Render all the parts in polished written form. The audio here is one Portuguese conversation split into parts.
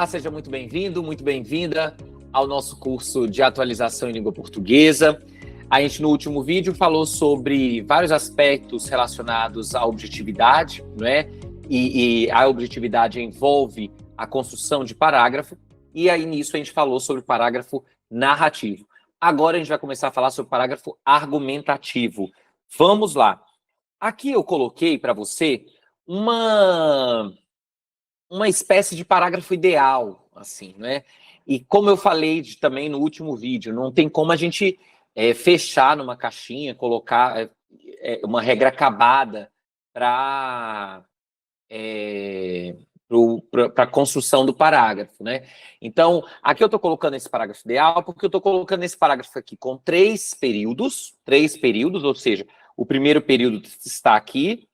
Olá, seja muito bem-vindo, muito bem-vinda ao nosso curso de atualização em língua portuguesa. A gente, no último vídeo, falou sobre vários aspectos relacionados à objetividade, não é? E a objetividade envolve a construção de parágrafo, e aí nisso a gente falou sobre o parágrafo narrativo. Agora a gente vai começar a falar sobre o parágrafo argumentativo. Vamos lá. Aqui eu coloquei para você uma espécie de parágrafo ideal, assim, né? E como eu falei também no último vídeo, não tem como a gente fechar numa caixinha, colocar uma regra acabada para a construção do parágrafo, né? Então, aqui eu estou colocando esse parágrafo ideal porque eu estou colocando esse parágrafo aqui com três períodos, ou seja, o primeiro período está aqui,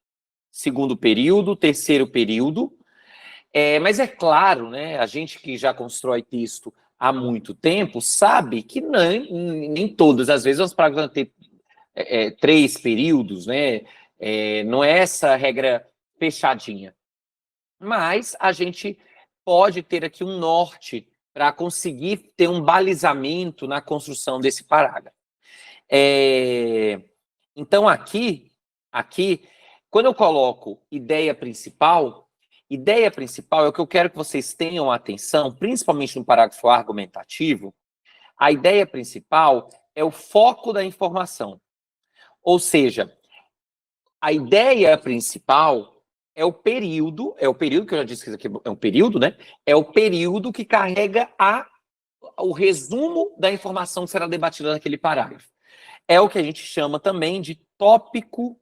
segundo período, terceiro período. Mas é claro, né, a gente que já constrói texto há muito tempo sabe que nem todas as vezes os parágrafos vão ter três períodos, né? Não é essa regra fechadinha. Mas a gente pode ter aqui um norte para conseguir ter um balizamento na construção desse parágrafo. Então, aqui, quando eu coloco ideia principal é o que eu quero que vocês tenham atenção, principalmente no parágrafo argumentativo. A ideia principal é o foco da informação. Ou seja, a ideia principal é o período que eu já disse que isso aqui é um período, né? É o período que carrega o resumo da informação que será debatida naquele parágrafo. É o que a gente chama também de tópico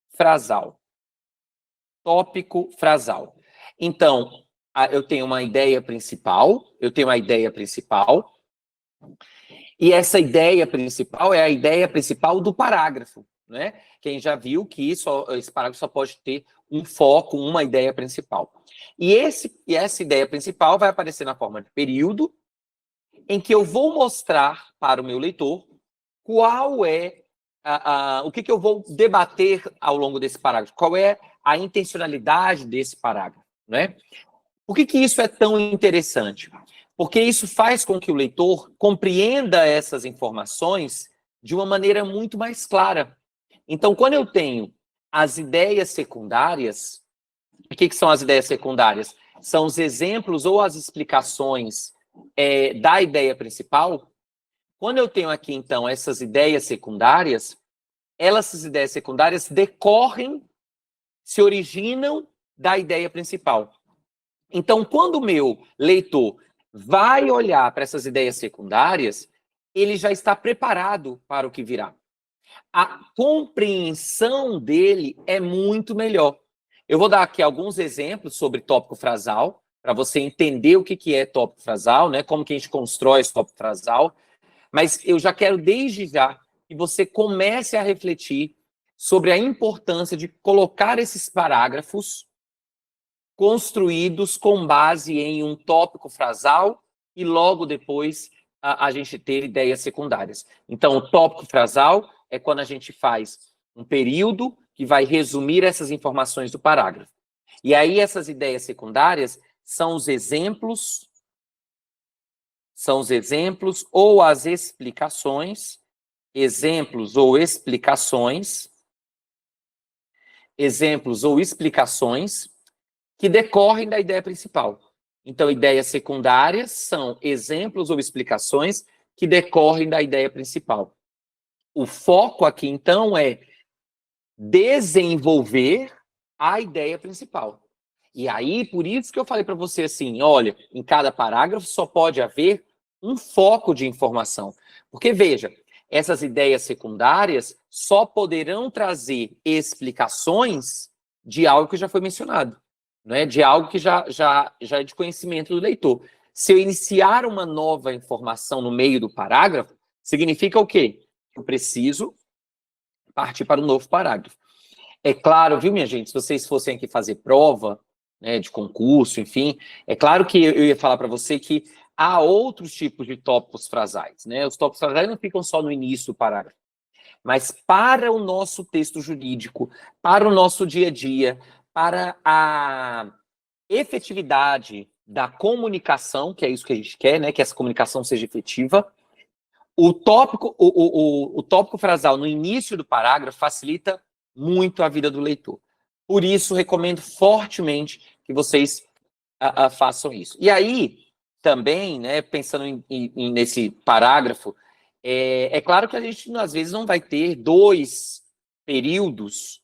frasal. Tópico frasal. Então, eu tenho uma ideia principal, e essa ideia principal é a ideia principal do parágrafo, né? Quem já viu que esse parágrafo só pode ter um foco, uma ideia principal. E essa ideia principal vai aparecer na forma de período, em que eu vou mostrar para o meu leitor qual é o que eu vou debater ao longo desse parágrafo, qual é a intencionalidade desse parágrafo, né? Por que isso é tão interessante? Porque isso faz com que o leitor compreenda essas informações de uma maneira muito mais clara. Então, quando eu tenho as ideias secundárias, o que são as ideias secundárias? São os exemplos ou as explicações da ideia principal. Quando eu tenho aqui, então, essas ideias secundárias, essas ideias secundárias se originam da ideia principal. Então, quando o meu leitor vai olhar para essas ideias secundárias, ele já está preparado para o que virá. A compreensão dele é muito melhor. Eu vou dar aqui alguns exemplos sobre tópico frasal, para você entender o que é tópico frasal, né? Como que a gente constrói esse tópico frasal. Mas eu já quero, desde já, que você comece a refletir sobre a importância de colocar esses parágrafos construídos com base em um tópico frasal e logo depois a gente ter ideias secundárias. Então, o tópico frasal é quando a gente faz um período que vai resumir essas informações do parágrafo. E aí essas ideias secundárias são os exemplos ou as explicações, que decorrem da ideia principal. Então, ideias secundárias são exemplos ou explicações que decorrem da ideia principal. O foco aqui, então, é desenvolver a ideia principal. E aí, por isso que eu falei para você assim, olha, em cada parágrafo só pode haver um foco de informação. Porque, veja, essas ideias secundárias só poderão trazer explicações de algo que já foi mencionado, né? De algo que já é de conhecimento do leitor. Se eu iniciar uma nova informação no meio do parágrafo, significa o quê? Eu preciso partir para um novo parágrafo. É claro, viu, minha gente, se vocês fossem aqui fazer prova, né, de concurso, enfim, é claro que eu ia falar para você que há outros tipos de tópicos frasais, né? Os tópicos frasais não ficam só no início do parágrafo. Mas para o nosso texto jurídico, para o nosso dia a dia, para a efetividade da comunicação, que é isso que a gente quer, né? Que essa comunicação seja efetiva. O tópico frasal no início do parágrafo facilita muito a vida do leitor. Por isso, recomendo fortemente que vocês façam isso. E aí, também, né, pensando nesse parágrafo, é claro que a gente, às vezes, não vai ter 2 períodos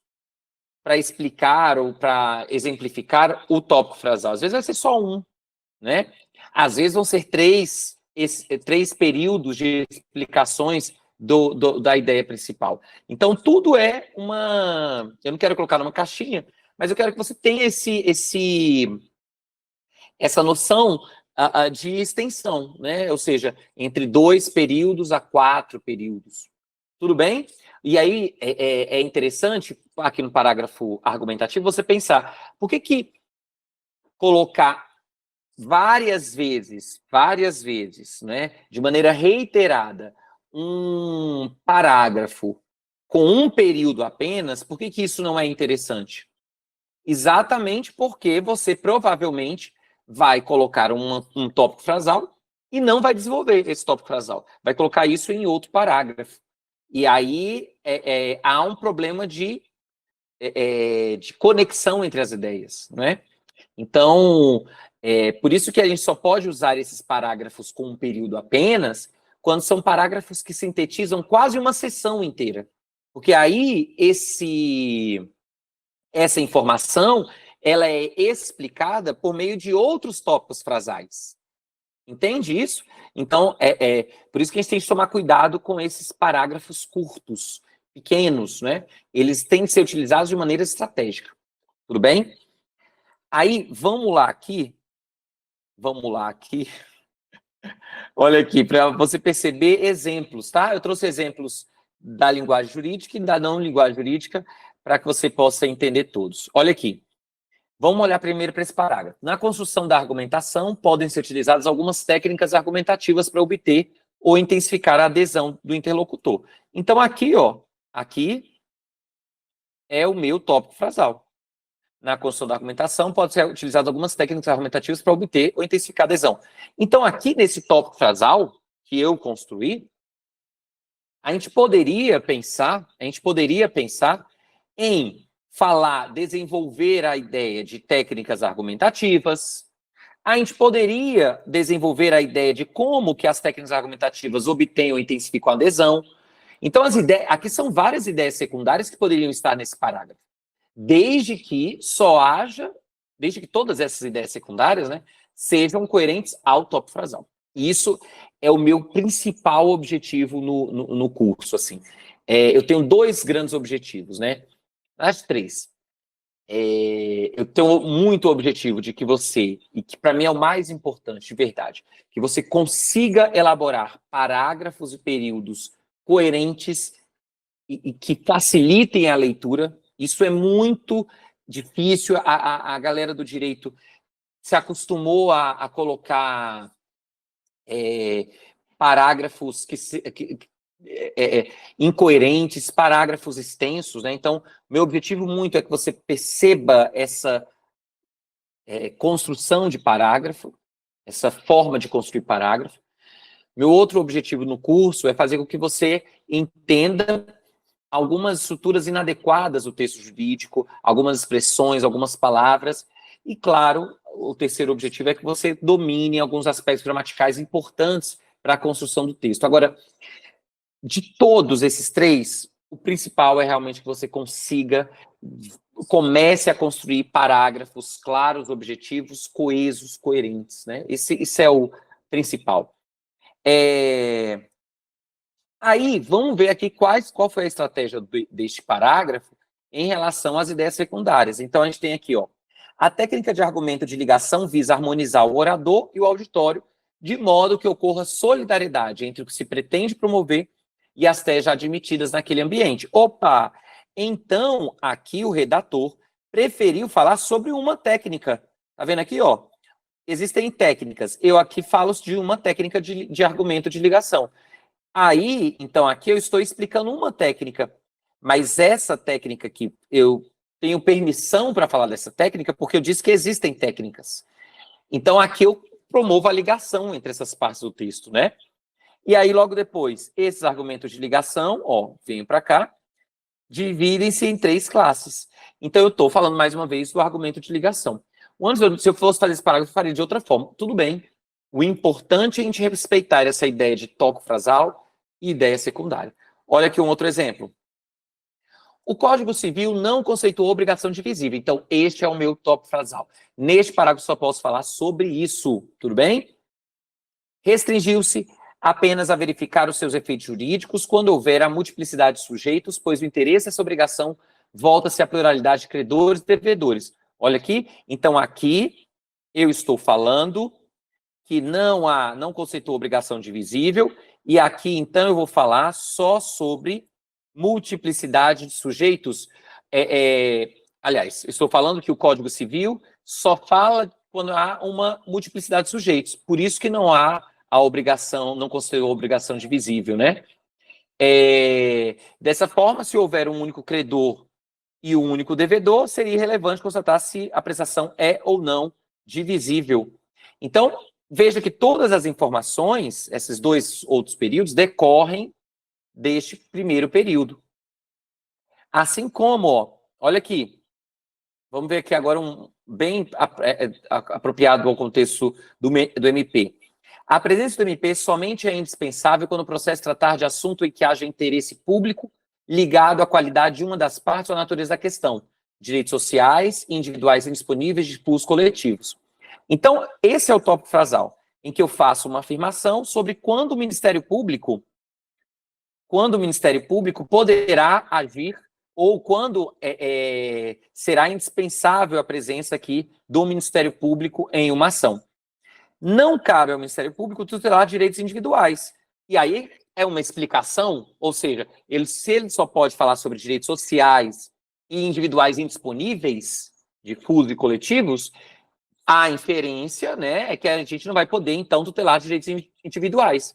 para explicar ou para exemplificar o tópico frasal. Às vezes vai ser só um, né? Às vezes vão ser 3 períodos de explicações da ideia principal. Então, tudo é uma... Eu não quero colocar numa caixinha, mas eu quero que você tenha essa noção de extensão, né? Ou seja, entre 2 períodos a 4 períodos. Tudo bem? E aí é interessante, aqui no parágrafo argumentativo, você pensar, por que colocar várias vezes, né, de maneira reiterada, um parágrafo com um período apenas, por que isso não é interessante? Exatamente porque você provavelmente vai colocar um tópico frasal e não vai desenvolver esse tópico frasal. Vai colocar isso em outro parágrafo. E aí há um problema de conexão entre as ideias, não é? Então, por isso que a gente só pode usar esses parágrafos com um período apenas, quando são parágrafos que sintetizam quase uma sessão inteira. Porque aí essa informação ela é explicada por meio de outros tópicos frasais. Entende isso? Então, por isso que a gente tem que tomar cuidado com esses parágrafos curtos, pequenos, né? Eles têm que ser utilizados de maneira estratégica. Tudo bem? Aí, vamos lá aqui. Olha aqui, para você perceber exemplos, tá? Eu trouxe exemplos da linguagem jurídica e da não linguagem jurídica para que você possa entender todos. Olha aqui. Vamos olhar primeiro para esse parágrafo. Na construção da argumentação, podem ser utilizadas algumas técnicas argumentativas para obter ou intensificar a adesão do interlocutor. Então, aqui, ó, aqui é o meu tópico frasal. Na construção da argumentação, pode ser utilizadas algumas técnicas argumentativas para obter ou intensificar a adesão. Então, aqui nesse tópico frasal que eu construí, a gente poderia pensar em falar, desenvolver a ideia de técnicas argumentativas. A gente poderia desenvolver a ideia de como que as técnicas argumentativas obtêm ou intensificam a adesão. Então, aqui são várias ideias secundárias que poderiam estar nesse parágrafo. Desde que todas essas ideias secundárias, né, sejam coerentes ao tópico frasal. Isso é o meu principal objetivo no curso, assim. Eu tenho 2 grandes objetivos, né? As 3. Eu tenho muito objetivo de que você, e que para mim é o mais importante, de verdade, que você consiga elaborar parágrafos e períodos coerentes e que facilitem a leitura. Isso é muito difícil. A galera do direito se acostumou a colocar parágrafos incoerentes, parágrafos extensos, né? Então, meu objetivo muito é que você perceba essa construção de parágrafo, essa forma de construir parágrafo. Meu outro objetivo no curso é fazer com que você entenda algumas estruturas inadequadas do texto jurídico, algumas expressões, algumas palavras, e, claro, o terceiro objetivo é que você domine alguns aspectos gramaticais importantes para a construção do texto. Agora, de todos esses 3, o principal é realmente que você comece a construir parágrafos claros, objetivos, coesos, coerentes, né? Esse é o principal. Aí, vamos ver aqui qual foi a estratégia deste parágrafo em relação às ideias secundárias. Então, a gente tem aqui, ó, a técnica de argumento de ligação visa harmonizar o orador e o auditório de modo que ocorra solidariedade entre o que se pretende promover e as teses já admitidas naquele ambiente. Opa! Então, aqui o redator preferiu falar sobre uma técnica. Tá vendo aqui, ó? Existem técnicas. Eu aqui falo de uma técnica de argumento de ligação. Aí, então, aqui eu estou explicando uma técnica, mas essa técnica aqui, eu tenho permissão para falar dessa técnica porque eu disse que existem técnicas. Então, aqui eu promovo a ligação entre essas partes do texto, né? E aí, logo depois, esses argumentos de ligação, ó, venho para cá, dividem-se em 3 classes. Então, eu estou falando mais uma vez do argumento de ligação. Se eu fosse fazer esse parágrafo, eu faria de outra forma. Tudo bem. O importante é a gente respeitar essa ideia de tópico frasal e ideia secundária. Olha aqui um outro exemplo. O Código Civil não conceituou obrigação divisível. Então, este é o meu tópico frasal. Neste parágrafo, só posso falar sobre isso. Tudo bem? Restringiu-se apenas a verificar os seus efeitos jurídicos quando houver a multiplicidade de sujeitos, pois o interesse dessa obrigação volta-se à pluralidade de credores e devedores. Olha aqui. Então, aqui eu estou falando que não conceitou obrigação divisível, e aqui, então, eu vou falar só sobre multiplicidade de sujeitos. Aliás, estou falando que o Código Civil só fala quando há uma multiplicidade de sujeitos. Por isso que não há a obrigação, não considerou obrigação divisível, né? Dessa forma, se houver um único credor e um único devedor, seria irrelevante constatar se a prestação é ou não divisível. Então, veja que todas as informações, esses 2 outros períodos, decorrem deste primeiro período. Assim como, ó, olha aqui, vamos ver aqui agora bem apropriado ao contexto do MP. A presença do MP somente é indispensável quando o processo tratar de assunto em que haja interesse público ligado à qualidade de uma das partes ou à natureza da questão, direitos sociais, individuais indisponíveis, disputos coletivos. Então, esse é o tópico frasal, em que eu faço uma afirmação sobre quando o Ministério Público poderá agir ou quando será indispensável a presença aqui do Ministério Público em uma ação. Não cabe ao Ministério Público tutelar direitos individuais. E aí é uma explicação, ou seja, se ele só pode falar sobre direitos sociais e individuais indisponíveis, difusos e coletivos, a inferência, né, é que a gente não vai poder, então, tutelar direitos individuais,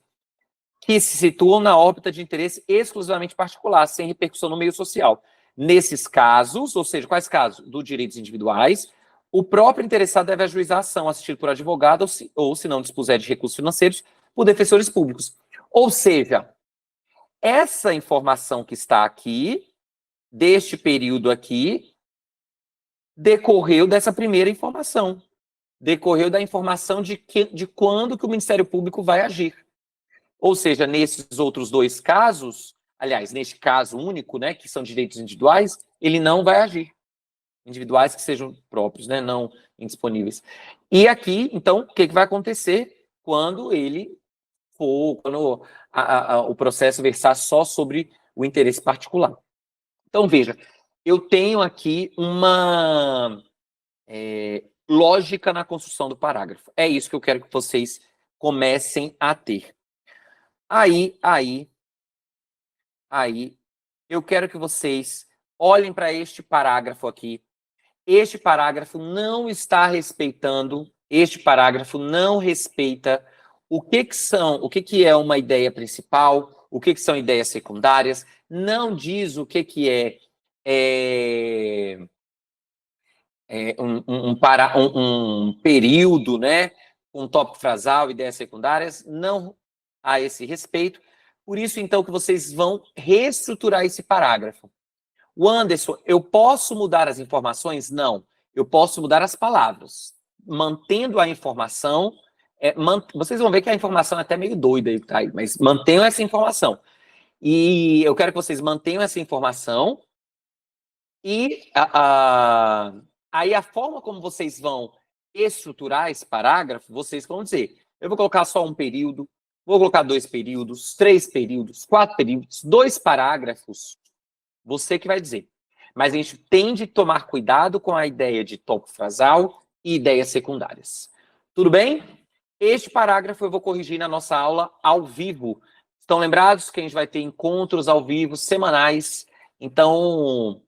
que se situam na órbita de interesse exclusivamente particular, sem repercussão no meio social. Nesses casos, ou seja, quais casos? Dos direitos individuais, o próprio interessado deve ajuizar a ação assistido por advogado ou se não dispuser de recursos financeiros, por defensores públicos. Ou seja, essa informação que está aqui, deste período aqui, decorreu dessa primeira informação. Decorreu da informação de quando que o Ministério Público vai agir. Ou seja, nesses outros 2 casos, aliás, neste caso único, né, que são direitos individuais, ele não vai agir. Individuais que sejam próprios, né, não indisponíveis. E aqui, então, o que vai acontecer quando o processo versar só sobre o interesse particular? Então, veja, eu tenho aqui uma lógica na construção do parágrafo. É isso que eu quero que vocês comecem a ter. Aí, eu quero que vocês olhem para este parágrafo aqui. Este parágrafo não está respeitando, este parágrafo não respeita o que é uma ideia principal, o que são ideias secundárias, não diz o que é um período, né, um tópico frasal, ideias secundárias, não há esse respeito. Por isso, então, que vocês vão reestruturar esse parágrafo. O Anderson, eu posso mudar as informações? Não. Eu posso mudar as palavras. Mantendo a informação, vocês vão ver que a informação é até meio doida aí, tá aí, mas mantenham essa informação. E eu quero que vocês mantenham essa informação e aí a forma como vocês vão estruturar esse parágrafo, vocês vão dizer, eu vou colocar só um período, vou colocar 2 períodos, 3 períodos, 4 períodos, 2 parágrafos, você que vai dizer. Mas a gente tem de tomar cuidado com a ideia de tópico frasal e ideias secundárias. Tudo bem? Este parágrafo eu vou corrigir na nossa aula ao vivo. Estão lembrados que a gente vai ter encontros ao vivo semanais? Então,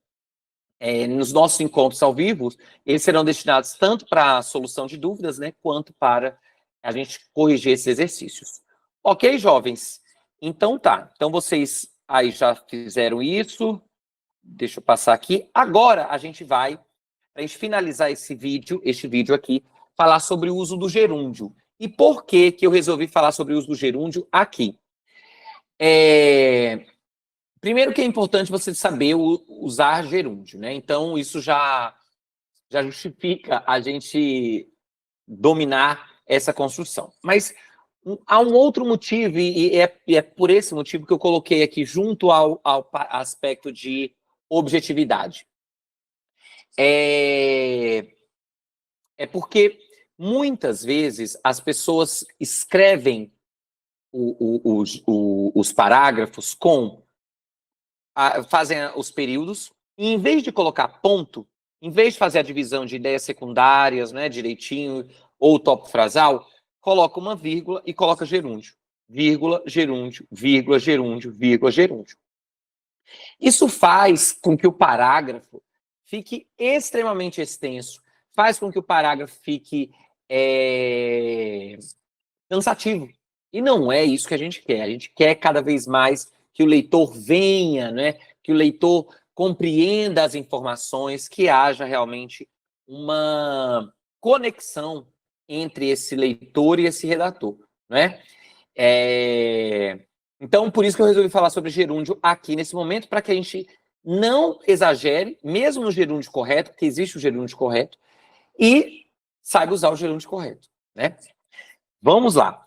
nos nossos encontros ao vivo, eles serão destinados tanto para a solução de dúvidas, né, quanto para a gente corrigir esses exercícios. Ok, jovens? Então tá. Então vocês aí já fizeram isso. Deixa eu passar aqui. Agora a gente vai, para a gente finalizar este vídeo aqui, falar sobre o uso do gerúndio. E por que que eu resolvi falar sobre o uso do gerúndio aqui? Primeiro que é importante você saber usar gerúndio, né? Então, isso já justifica a gente dominar essa construção. Mas há um outro motivo, e é por esse motivo que eu coloquei aqui junto ao aspecto de objetividade. É porque muitas vezes as pessoas escrevem os parágrafos fazem os períodos, e em vez de colocar ponto, em vez de fazer a divisão de ideias secundárias, né, direitinho, ou tópico frasal, coloca uma vírgula e coloca gerúndio. Vírgula, gerúndio, vírgula, gerúndio, vírgula, gerúndio. Isso faz com que o parágrafo fique extremamente extenso, faz com que o parágrafo fique cansativo. E não é isso que a gente quer. A gente quer cada vez mais que o leitor venha, né? Que o leitor compreenda as informações, que haja realmente uma conexão entre esse leitor e esse redator, né? Então, por isso que eu resolvi falar sobre gerúndio aqui nesse momento, para que a gente não exagere, mesmo no gerúndio correto, porque existe o gerúndio correto, e saiba usar o gerúndio correto, né? Vamos lá.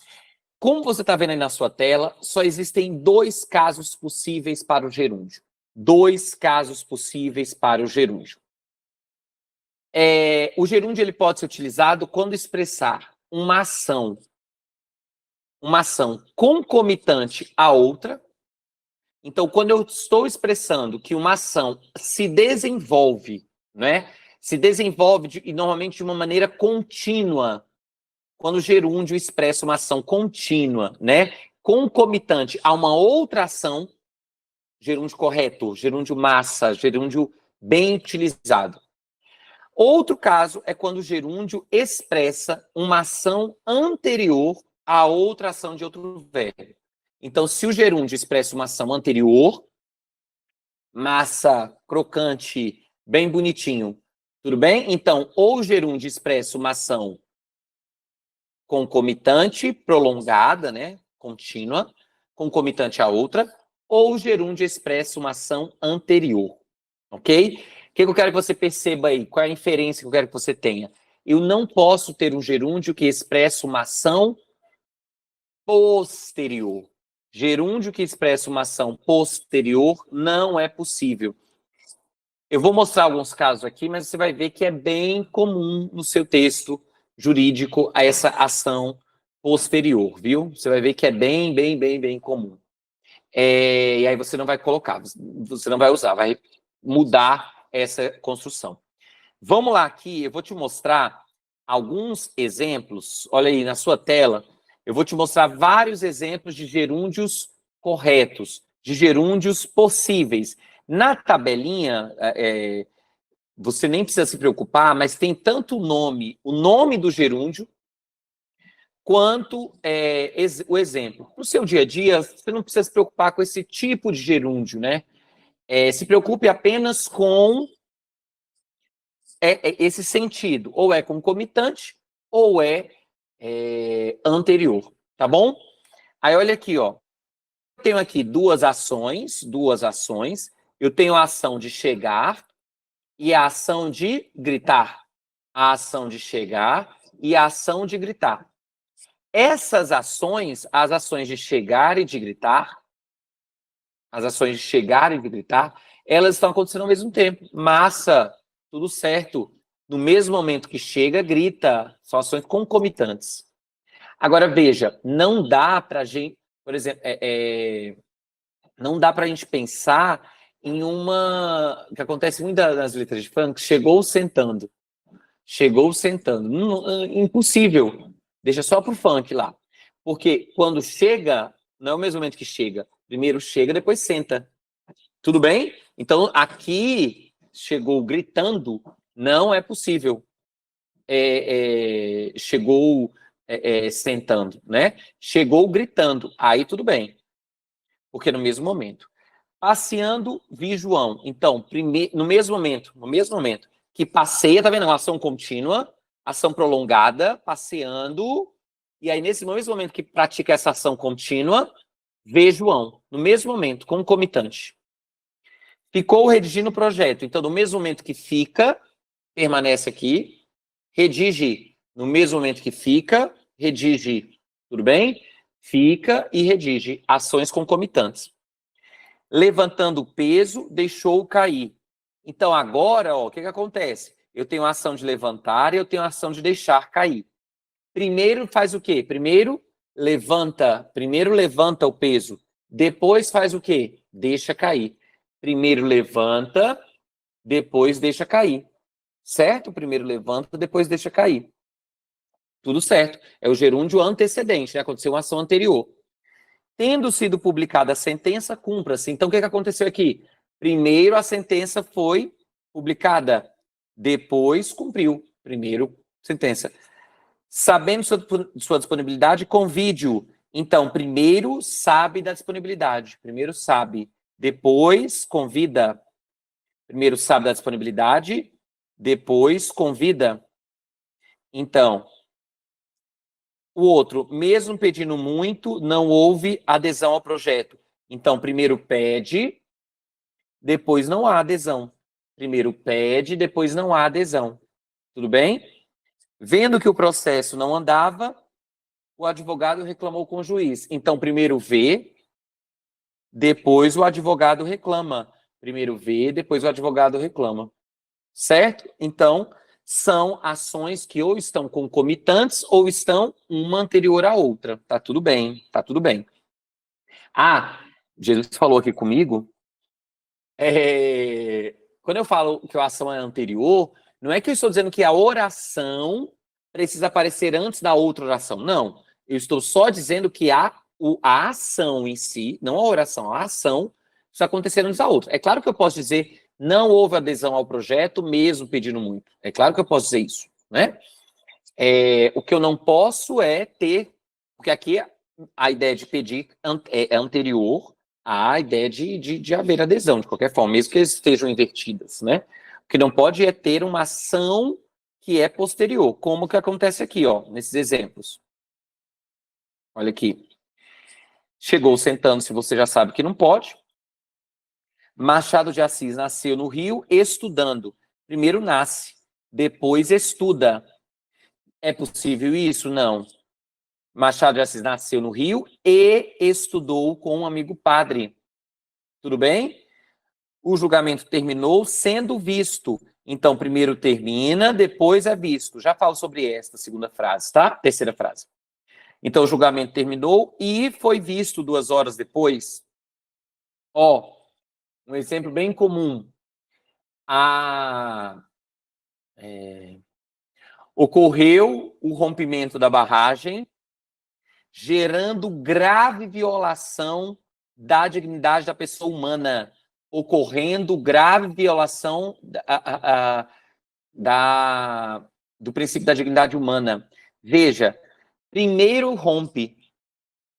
Como você está vendo aí na sua tela, só existem 2 casos possíveis para o gerúndio. 2 casos possíveis para o gerúndio. O gerúndio ele pode ser utilizado quando expressar uma ação concomitante à outra. Então, quando eu estou expressando que uma ação se desenvolve, né? Se desenvolve e normalmente de uma maneira contínua. Quando o gerúndio expressa uma ação contínua, né, concomitante a uma outra ação, gerúndio correto, gerúndio massa, gerúndio bem utilizado. Outro caso é quando o gerúndio expressa uma ação anterior a outra ação de outro verbo. Então, se o gerúndio expressa uma ação anterior, massa, crocante, bem bonitinho, tudo bem? Então, ou o gerúndio expressa uma ação concomitante, prolongada, né, contínua, concomitante a outra, ou o gerúndio expressa uma ação anterior, ok? O que eu quero que você perceba aí? Qual é a inferência que eu quero que você tenha? Eu não posso ter um gerúndio que expressa uma ação posterior. Gerúndio que expressa uma ação posterior não é possível. Eu vou mostrar alguns casos aqui, mas você vai ver que é bem comum no seu texto jurídico a essa ação posterior, viu? Você vai ver que é bem comum. E aí você não vai colocar, você não vai usar, vai mudar essa construção. Vamos lá aqui, eu vou te mostrar alguns exemplos. Olha aí na sua tela, eu vou te mostrar vários exemplos de gerúndios corretos, de gerúndios possíveis. Na tabelinha, você nem precisa se preocupar, mas tem tanto o nome do gerúndio, quanto o exemplo. No seu dia a dia, você não precisa se preocupar com esse tipo de gerúndio, né? Se preocupe apenas com esse sentido. Ou é concomitante, ou é anterior, tá bom? Aí olha aqui, ó. Eu tenho aqui duas ações. Eu tenho a ação de chegar e a ação de gritar. A ação de chegar e a ação de gritar. Essas ações, as ações de chegar e de gritar, elas estão acontecendo ao mesmo tempo. Massa, tudo certo. No mesmo momento que chega, grita. São ações concomitantes. Agora, veja, não dá para a gente, por exemplo, não dá para a gente pensar em uma, que acontece muito nas letras de funk, chegou sentando. Impossível. Deixa só pro funk lá. Porque quando chega, não é o mesmo momento que chega. Primeiro chega, depois senta. Tudo bem? Então, aqui, chegou gritando, não é possível. Chegou sentando, né? Chegou gritando, aí tudo bem. Porque no mesmo momento. Passeando, vi João. Então, no mesmo momento que passeia, tá vendo? Uma ação contínua, ação prolongada, passeando, e aí nesse mesmo momento que pratica essa ação contínua, vê João, no mesmo momento, concomitante. Ficou redigindo o projeto, então no mesmo momento que fica, permanece aqui, redige, no mesmo momento que fica, redige, tudo bem? Fica e redige, ações concomitantes. Levantando o peso, deixou cair. Então agora, ó, o que acontece? Eu tenho a ação de levantar e eu tenho a ação de deixar cair. Primeiro faz o quê? Primeiro levanta o peso. Depois faz o quê? Deixa cair. Primeiro levanta, depois deixa cair. Certo? Primeiro levanta, depois deixa cair. Tudo certo. É o gerúndio antecedente, né? Aconteceu uma ação anterior. Tendo sido publicada a sentença, cumpra-se. Então, o que aconteceu aqui? Primeiro, a sentença foi publicada. Depois, cumpriu. Primeiro, sentença. Sabendo sua disponibilidade, convide-o. Então, primeiro, sabe da disponibilidade. Primeiro, sabe. Depois, convida. Primeiro, sabe da disponibilidade. Depois, convida. Então, o outro, mesmo pedindo muito, não houve adesão ao projeto. Então, primeiro pede, depois não há adesão. Primeiro pede, depois não há adesão. Tudo bem? Vendo que o processo não andava, o advogado reclamou com o juiz. Então, primeiro vê, depois o advogado reclama. Primeiro vê, depois o advogado reclama. Certo? Então, são ações que ou estão concomitantes ou estão uma anterior à outra. Tá tudo bem, tá tudo bem. Ah, Jesus falou aqui comigo, quando eu falo que a ação é anterior, não é que eu estou dizendo que a oração precisa aparecer antes da outra oração, não. Eu estou só dizendo que a ação em si, não a oração, a ação, está acontecendo antes da outra. É claro que eu posso dizer, não houve adesão ao projeto, mesmo pedindo muito. É claro que eu posso dizer isso, né? O que eu não posso é ter, porque aqui a ideia de pedir é anterior à ideia de haver adesão, de qualquer forma, mesmo que eles estejam invertidas, né? O que não pode é ter uma ação que é posterior, como que acontece aqui, ó, nesses exemplos. Olha aqui. Chegou sentando-se, você já sabe que não pode. Machado de Assis nasceu no Rio estudando. Primeiro nasce, depois estuda. É possível isso? Não. Machado de Assis nasceu no Rio e estudou com um amigo padre. Tudo bem? O julgamento terminou sendo visto. Então, primeiro termina, depois é visto. Já falo sobre esta segunda frase, tá? Terceira frase. Então, o julgamento terminou e foi visto 2 horas depois. Ó, um exemplo bem comum. Ocorreu o rompimento da barragem, gerando grave violação da dignidade da pessoa humana, ocorrendo grave violação do princípio da dignidade humana. Veja, primeiro rompe,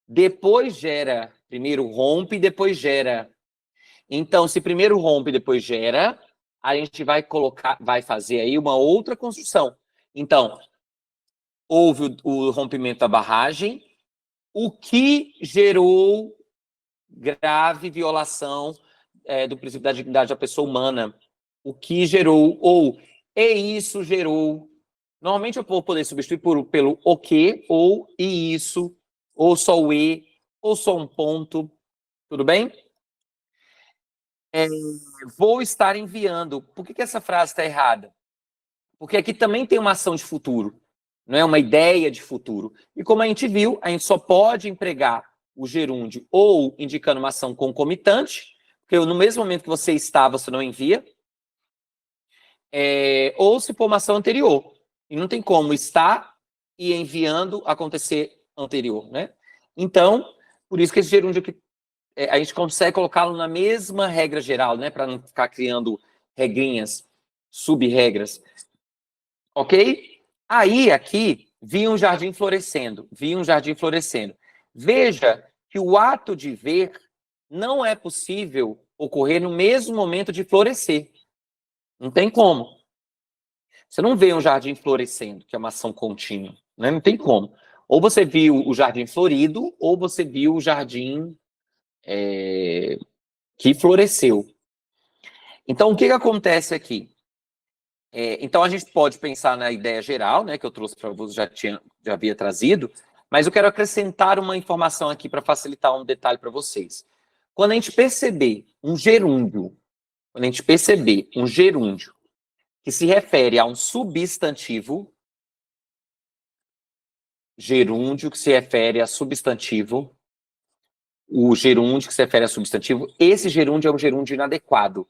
depois gera. Primeiro rompe, depois gera. Então, se primeiro rompe, depois gera, a gente vai fazer aí uma outra construção. Então, houve o rompimento da barragem, o que gerou grave violação do princípio da dignidade da pessoa humana. O que gerou, ou e isso gerou. Normalmente eu vou poder substituir pelo o que, ou e isso, ou só o e, ou só um ponto. Tudo bem? Vou estar enviando. Por que essa frase está errada? Porque aqui também tem uma ação de futuro, não é uma ideia de futuro. E como a gente viu, a gente só pode empregar o gerúndio ou indicando uma ação concomitante, porque no mesmo momento que você está, você não envia, ou se for uma ação anterior. E não tem como estar e enviando acontecer anterior, né? Então, por isso que esse gerúndio aqui, a gente consegue colocá-lo na mesma regra geral, né? Para não ficar criando regrinhas, sub-regras. Ok? Aí, aqui, vi um jardim florescendo. Veja que o ato de ver não é possível ocorrer no mesmo momento de florescer. Não tem como. Você não vê um jardim florescendo, que é uma ação contínua, né? Não tem como. Ou você viu o jardim florido, ou você viu o jardim que floresceu. Então, o que acontece aqui? Então, a gente pode pensar na ideia geral, né, que eu trouxe para você, já havia trazido, mas eu quero acrescentar uma informação aqui para facilitar um detalhe para vocês. Quando a gente perceber um gerúndio, que se refere a um substantivo, gerúndio que se refere a substantivo, o gerúndio que se refere a substantivo, esse gerúndio é um gerúndio inadequado.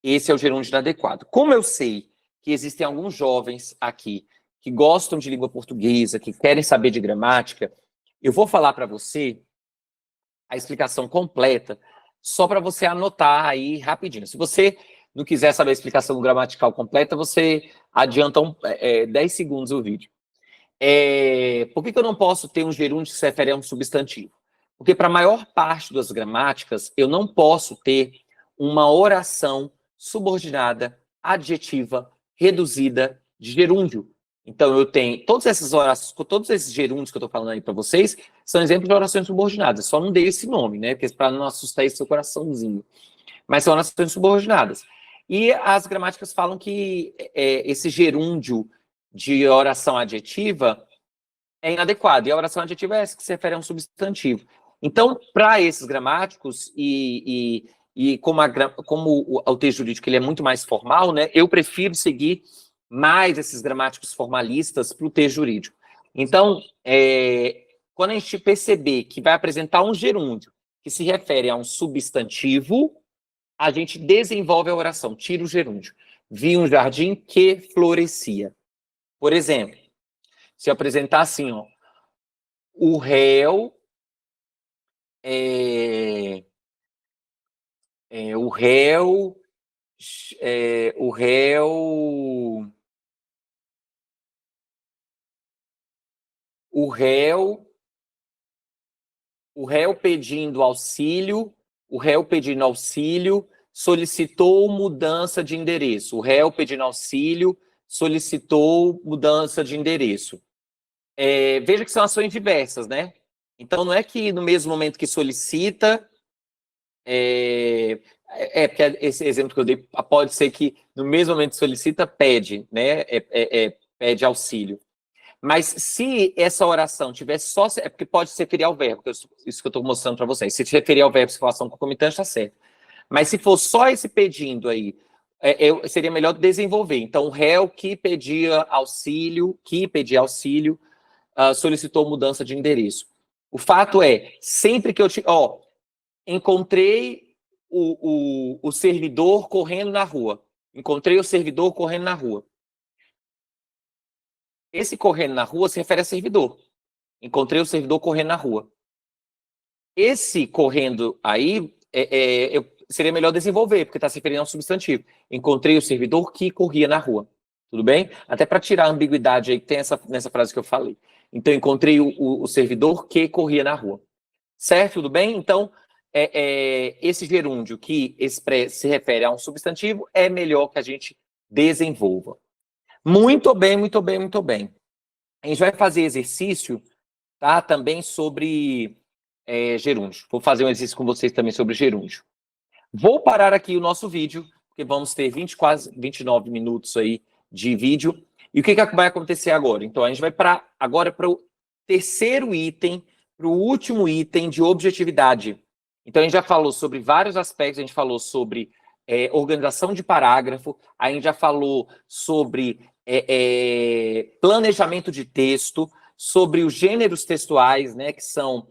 Esse é o gerúndio inadequado. Como eu sei que existem alguns jovens aqui que gostam de língua portuguesa, que querem saber de gramática, eu vou falar para você a explicação completa, só para você anotar aí rapidinho. Se você não quiser saber a explicação gramatical completa, você adianta 10 segundos o vídeo. Por que eu não posso ter um gerúndio que se refere a um substantivo? Porque para a maior parte das gramáticas, eu não posso ter uma oração subordinada, adjetiva, reduzida de gerúndio. Então, eu tenho todas essas orações, todos esses gerúndios que eu estou falando aí para vocês, são exemplos de orações subordinadas. Só não dei esse nome, né? Porque para não assustar esse seu coraçãozinho. Mas são orações subordinadas. E as gramáticas falam que esse gerúndio de oração adjetiva é inadequado. E a oração adjetiva é essa que se refere a um substantivo. Então, para esses gramáticos, como o texto jurídico ele é muito mais formal, né, eu prefiro seguir mais esses gramáticos formalistas para o texto jurídico. Então, quando a gente perceber que vai apresentar um gerúndio que se refere a um substantivo, a gente desenvolve a oração, tira o gerúndio. Vi um jardim que florescia. Por exemplo, se eu apresentar assim, ó, o réu pedindo auxílio, solicitou mudança de endereço. O réu pedindo auxílio solicitou mudança de endereço. Veja que são ações diversas, né? Então, não é que no mesmo momento que solicita... porque esse exemplo que eu dei pode ser que no mesmo momento que solicita, pede, né? Pede auxílio. Mas se essa oração tiver só... porque pode se referir ao verbo, isso que eu estou mostrando para vocês. Se se referir ao verbo, se for ação concomitante, está certo. Mas se for só esse pedindo aí, seria melhor desenvolver. Então, o réu que pedia auxílio, solicitou mudança de endereço. O fato é, sempre que eu... encontrei o servidor correndo na rua. Encontrei o servidor correndo na rua. Esse correndo na rua se refere a servidor. Encontrei o servidor correndo na rua. Esse correndo aí, seria melhor desenvolver, porque está se referindo a um substantivo. Encontrei o servidor que corria na rua. Tudo bem? Até para tirar a ambiguidade aí que tem nessa frase que eu falei. Então, encontrei o servidor que corria na rua. Certo? Tudo bem? Então, esse gerúndio que se refere a um substantivo é melhor que a gente desenvolva. Muito bem, muito bem, muito bem. A gente vai fazer exercício, tá? Também sobre gerúndio. Vou fazer um exercício com vocês também sobre gerúndio. Vou parar aqui o nosso vídeo, porque vamos ter quase 29 minutos aí de vídeo. E o que vai acontecer agora? Então, a gente vai agora para o terceiro item, para o último item de objetividade. Então, a gente já falou sobre vários aspectos, a gente falou sobre organização de parágrafo, a gente já falou sobre planejamento de texto, sobre os gêneros textuais, né, que são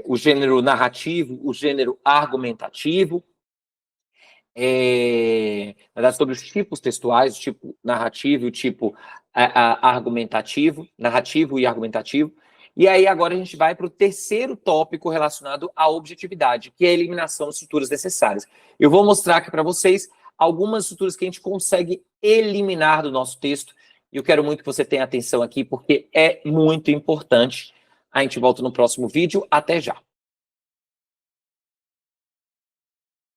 o gênero narrativo, o gênero argumentativo, sobre os tipos textuais, o tipo narrativo e o tipo argumentativo, narrativo e argumentativo. E aí agora a gente vai para o terceiro tópico relacionado à objetividade, que é a eliminação de estruturas necessárias. Eu vou mostrar aqui para vocês algumas estruturas que a gente consegue eliminar do nosso texto, e eu quero muito que você tenha atenção aqui, porque é muito importante. A gente volta no próximo vídeo. Até já!